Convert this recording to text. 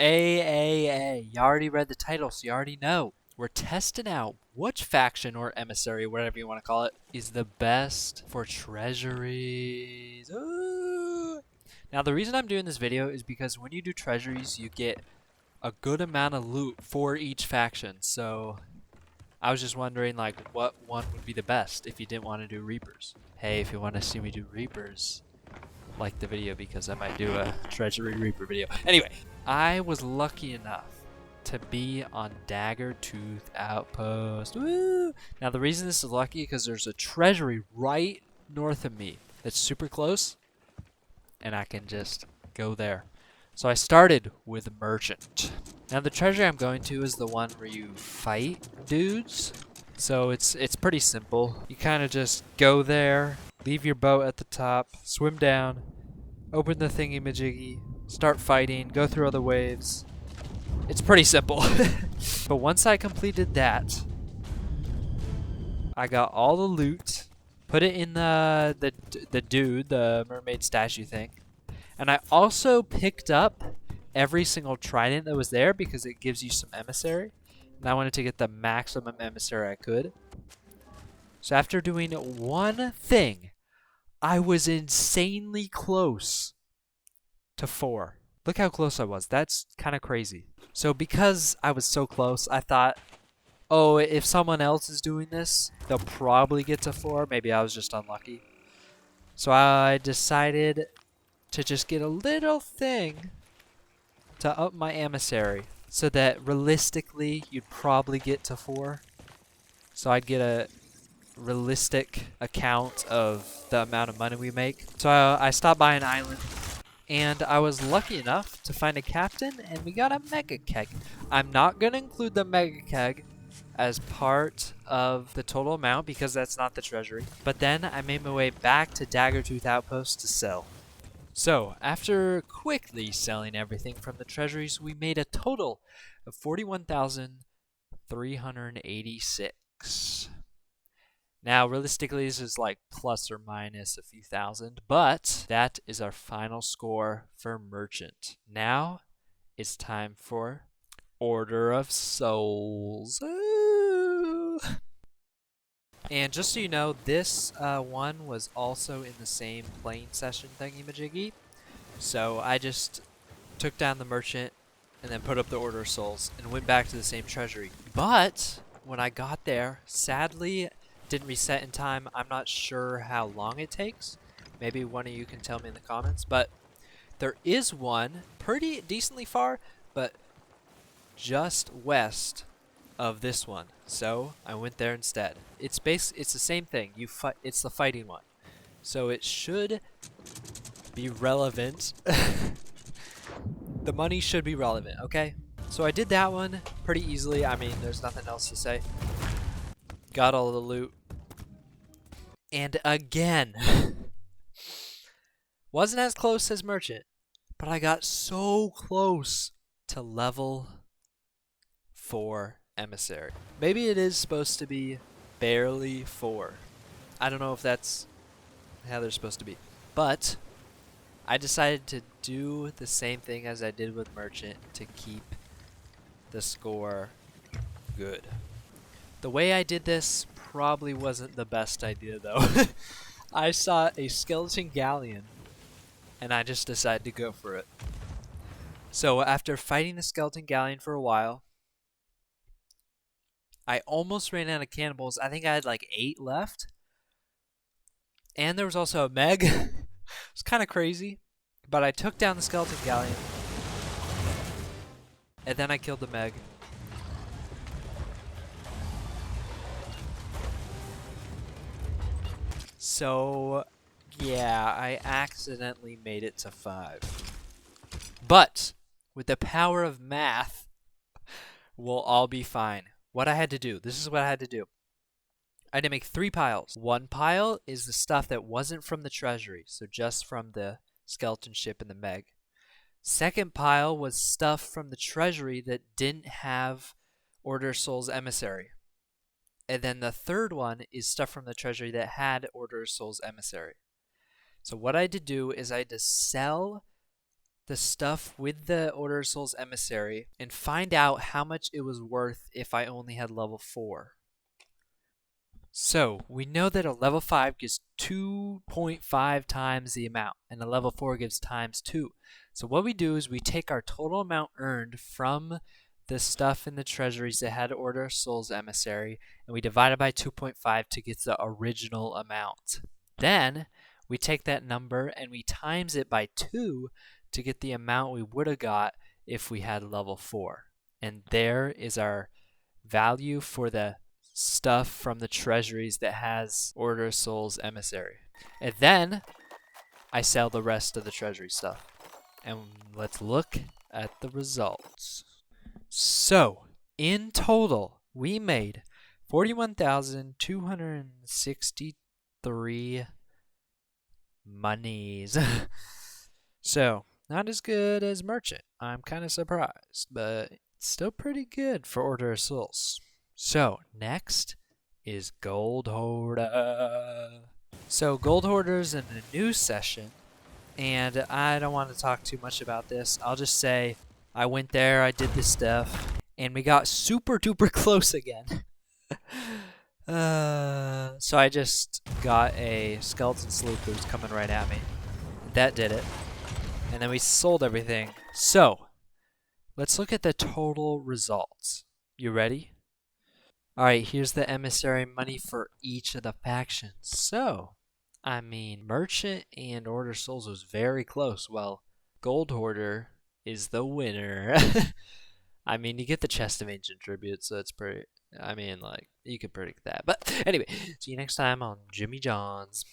You already read the title, so you already know. We're testing out which faction or emissary, whatever you want to call it, is the best for treasuries. Ooh. Now, the reason I'm doing this video is because when you do treasuries, you get a good amount of loot for each faction. So I was just wondering, like, what one would be the best if you didn't want to do Reapers. Hey, if you want to see me do Reapers, like the video because I might do a Treasury Reaper video. Anyway, I was lucky enough to be on Daggertooth Outpost. Woo! Now the reason this is lucky because there's a treasury right north of me that's super close, and I can just go there. So I started with Merchant. Now the treasury I'm going to is the one where you fight dudes. So it's pretty simple. You kind of just go there, leave your boat at the top, swim down, open the thingy-majiggy, start fighting, go through other waves. It's pretty simple. But once I completed that, I got all the loot, put it in the dude, the mermaid statue thing. And I also picked up every single trident that was there because it gives you some emissary. And I wanted to get the maximum emissary I could. So after doing one thing, I was insanely close to 4. Look how close I was. That's kind of crazy. So because I was so close, I thought, oh, if someone else is doing this, they'll probably get to 4. Maybe I was just unlucky. So I decided to just get a little thing to up my emissary so that realistically you'd probably get to 4. So I'd get a realistic account of the amount of money we make. So I stopped by an island and I was lucky enough to find a captain and we got a mega keg. I'm not going to include the mega keg as part of the total amount because that's not the treasury. But then I made my way back to Daggertooth Outpost to sell. So after quickly selling everything from the treasuries, we made a total of 41,386. Now, realistically, this is like plus or minus a few thousand, but that is our final score for Merchant. Now, it's time for Order of Souls. Ooh. And just so you know, this one was also in the same playing session thingy-majiggy. So I just took down the Merchant and then put up the Order of Souls and went back to the same treasury. But when I got there, sadly, didn't reset in time. I'm not sure how long it takes. Maybe one of you can tell me in the comments. But there is one pretty decently far, but just west of this one. So I went there instead. It's the same thing. It's the fighting one. So it should be relevant. The money should be relevant, okay? So I did that one pretty easily. I mean, there's nothing else to say. Got all the loot. And again, wasn't as close as Merchant, but I got so close to level 4 Emissary. Maybe it is supposed to be barely 4. I don't know if that's how they're supposed to be. But I decided to do the same thing as I did with Merchant to keep the score good. The way I did this probably wasn't the best idea though. I saw a skeleton galleon and I just decided to go for it. So after fighting the skeleton galleon for a while, I almost ran out of cannibals. I think I had like 8 left. And there was also a meg. It's kind of crazy. But I took down the skeleton galleon. And then I killed the meg. So, yeah, I accidentally made it to 5. But, with the power of math, we'll all be fine. What I had to do, this is what I had to do. I had to make 3 piles. One pile is the stuff that wasn't from the treasury, so just from the skeleton ship and the meg. Second pile was stuff from the treasury that didn't have Order Souls Emissary. And then the third one is stuff from the treasury that had Order of Souls Emissary. So what I had to do is I had to sell the stuff with the Order of Souls Emissary and find out how much it was worth if I only had level 4. So we know that a level 5 gives 2.5 times the amount, and a level 4 gives times 2. So what we do is we take our total amount earned from the stuff in the treasuries that had Order of Souls Emissary, and we divide it by 2.5 to get the original amount. Then we take that number and we times it by 2 to get the amount we would have got if we had level 4. And there is our value for the stuff from the treasuries that has Order of Souls Emissary. And then I sell the rest of the treasury stuff. And let's look at the results. So, in total, we made 41,263 monies. So, not as good as Merchant. I'm kind of surprised, but still pretty good for Order of Souls. So, next is Gold Hoarder. So, Gold Hoarder's in a new session, and I don't want to talk too much about this. I'll just say I went there, I did this stuff, and we got super duper close again. So I just got a skeleton sloop that was coming right at me. That did it. And then we sold everything. So, let's look at the total results. You ready? Alright, here's the emissary money for each of the factions. So, I mean, Merchant and Order Souls was very close. Well, Gold Hoarder is the winner. I mean, you get the chest of ancient tribute, so it's pretty. I mean, like, you can predict that. But anyway, see you next time on Jimmy John's.